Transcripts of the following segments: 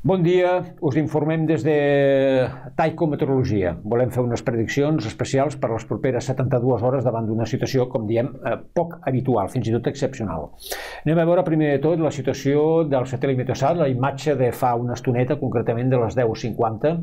Bon dia, us informem des de Tyco Meteorologia. Volem fer unes prediccions especials per a les properes 72 hores davant d'una situació, com diem, poc habitual, fins i tot excepcional. Anem a veure primer de tot la situació del satèl·lit Meteosat, la imatge de fa una estoneta, concretament de les 10:50,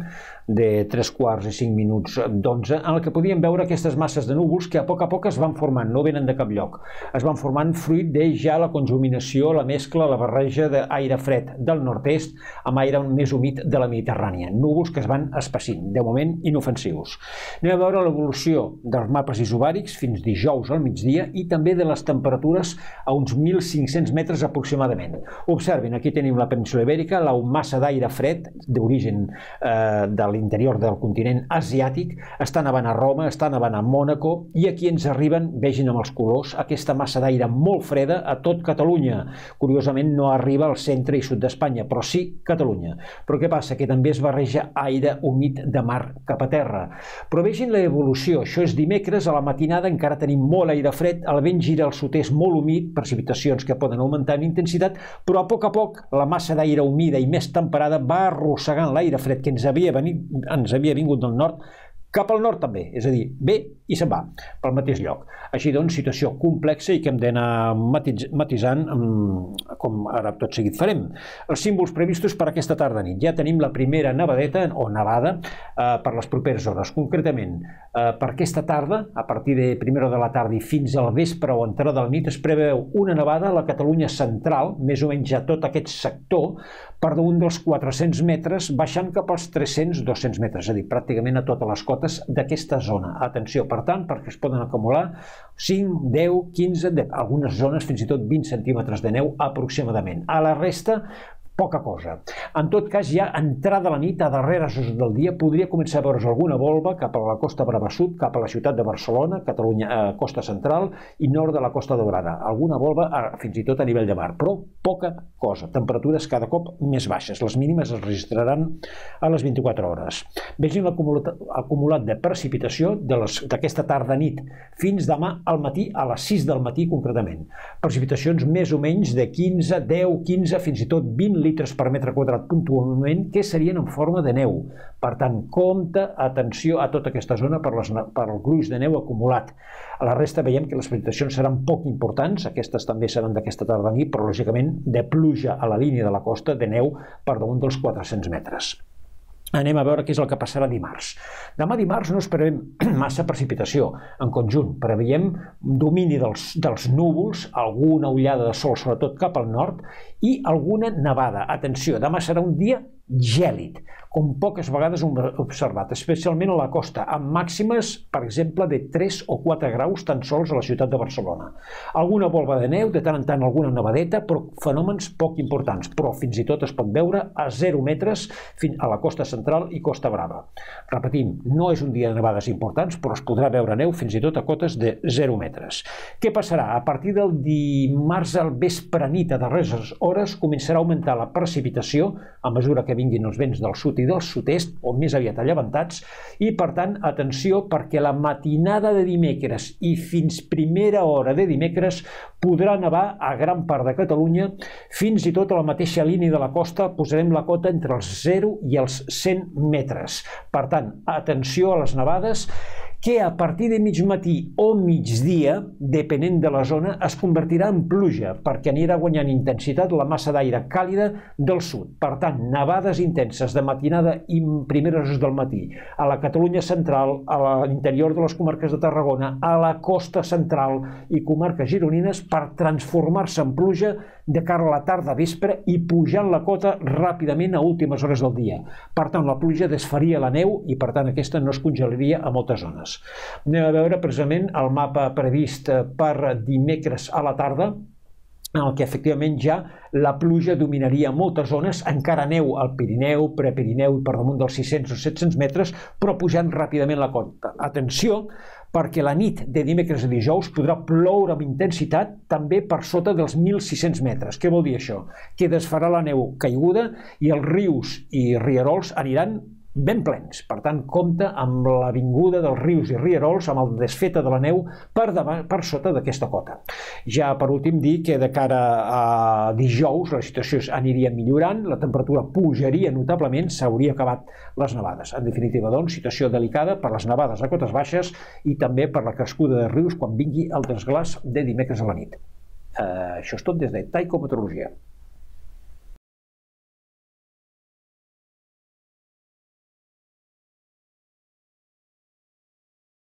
de 3:45 d'11, en què podíem veure aquestes masses de núvols que a poc es van formant, no venen de cap lloc. Es van formant fruit de ja la conjuminació, la mescla, la barreja d'aire fred del nord-est amb aire més humit de la Mediterrània. Núvols que es van espessint, de moment inofensius. Anem a veure l'evolució dels mapes isobàrics fins dijous al migdia i també de les temperatures a uns 1.500 metres aproximadament. Observin, aquí tenim la península Ibèrica, la massa d'aire fred d'origen de l'interior del continent asiàtic, està nevant a Roma, està nevant a Mònaco i aquí ens arriben, vegin amb els colors, aquesta massa d'aire molt freda a tot Catalunya. Curiosament no arriba al centre i sud d'Espanya, però sí Catalunya. Però què passa? Que també es barreja aire humit de mar cap a terra. Però vegin l'evolució. Això és dimecres, a la matinada encara tenim molt aire fred, el vent gira al sud-est molt humit, precipitacions que poden augmentar en intensitat, però a poc la massa d'aire humida i més temperada va arrossegant l'aire fred que ens havia vingut del nord cap al nord també, és a dir, ve i se'n va pel mateix lloc. Així doncs, situació complexa i que hem d'anar matisant com ara tot seguit farem. Els símbols previstos per aquesta tarda nit. Ja tenim la primera nevadeta o nevada per les properes hores. Concretament, per aquesta tarda, a partir de primera de la tarda i fins al vespre o entrada de la nit, es preveu una nevada a la Catalunya central, més o menys a tot aquest sector, per damunt dels 400 metres, baixant cap als 300-200 metres, és a dir, pràcticament a totes les cotes d'aquesta zona. Atenció, per tant, perquè es poden acumular 5, 10, 15, algunes zones fins i tot 20 centímetres de neu aproximadament. A la resta, poca cosa. En tot cas, ja entrada la nit, a darreres hores del dia, podria començar a veure's alguna volva cap a la Costa Brava Sud, cap a la ciutat de Barcelona, Catalunya, costa central i nord de la Costa Daurada. Alguna volva fins i tot a nivell de mar, però poca cosa. Temperatures cada cop més baixes. Les mínimes es registraran a les 24 hores. Vegin l'acumulat de precipitació d'aquesta tarda-nit fins demà al matí, a les 6 del matí concretament. Precipitacions més o menys de 15, 10, 15, fins i tot 20 litres per metre quadrat puntualment, que serien en forma de neu. Per tant, compte, atenció a tota aquesta zona per el gruix de neu acumulat. A la resta veiem que les precipitacions seran poc importants, aquestes també seran d'aquesta tarda nit, però lògicament de pluja a la línia de la costa, de neu per damunt dels 400 metres. Anem a veure què és el que passarà dimarts. Demà dimarts no esperem massa precipitació. En conjunt, preveiem domini dels núvols, alguna ullada de sol, sobretot cap al nord, i alguna nevada. Atenció, demà serà un dia gèlid, com poques vegades hem observat, especialment a la costa, amb màximes, per exemple, de 3 o 4 graus tan sols a la ciutat de Barcelona. Alguna volva de neu, de tant en tant alguna nevadeta, però fenòmens poc importants, però fins i tot es pot veure a 0 metres a la costa central i Costa Brava. Repetim, no és un dia de nevades importants, però es podrà veure neu fins i tot a cotes de 0 metres. Què passarà? A partir del dimarts al vespre nit, a darreres hores, començarà a augmentar la precipitació a mesura que vinguin els vents del sud i del sud-est, o més aviat allevantats, i per tant, atenció, perquè la matinada de dimecres i fins primera hora de dimecres podrà nevar a gran part de Catalunya, fins i tot a la mateixa línia de la costa posarem la cota entre els 0 i els 100 metres. Per tant, atenció a les nevades, que a partir de mig matí o migdia, depenent de la zona, es convertirà en pluja, perquè anirà guanyant intensitat la massa d'aire càlida del sud. Per tant, nevades intenses de matinada i primeres hores del matí a la Catalunya central, a l'interior de les comarques de Tarragona, a la costa central i comarques gironines, per transformar-se en pluja de cara a la tarda vespre i pujant la cota ràpidament a últimes hores del dia. Per tant, la pluja desfaria la neu i, per tant, aquesta no es congelaria a moltes zones. Anem a veure precisament el mapa previst per dimecres a la tarda, en el que efectivament ja la pluja dominaria moltes zones, encara neu al Pirineu, Prepirineu i per damunt dels 600 o 700 metres, però pujant ràpidament la cota. Atenció, perquè la nit de dimecres a dijous podrà ploure amb intensitat també per sota dels 1.600 metres. Què vol dir això? Que desfarà la neu caiguda i els rius i rierols aniran ben plens. Per tant, compta amb la vinguda dels rius i rierols, amb el desfeta de la neu per sota d'aquesta cota. Ja per últim dir que de cara a dijous la situació aniria millorant, la temperatura pujaria notablement, s'hauria acabat les nevades. En definitiva, doncs, situació delicada per les nevades a cotes baixes i també per la crescuda de rius quan vingui el desglaç de dimecres a la nit. Això és tot des de Taiko Meteorologia.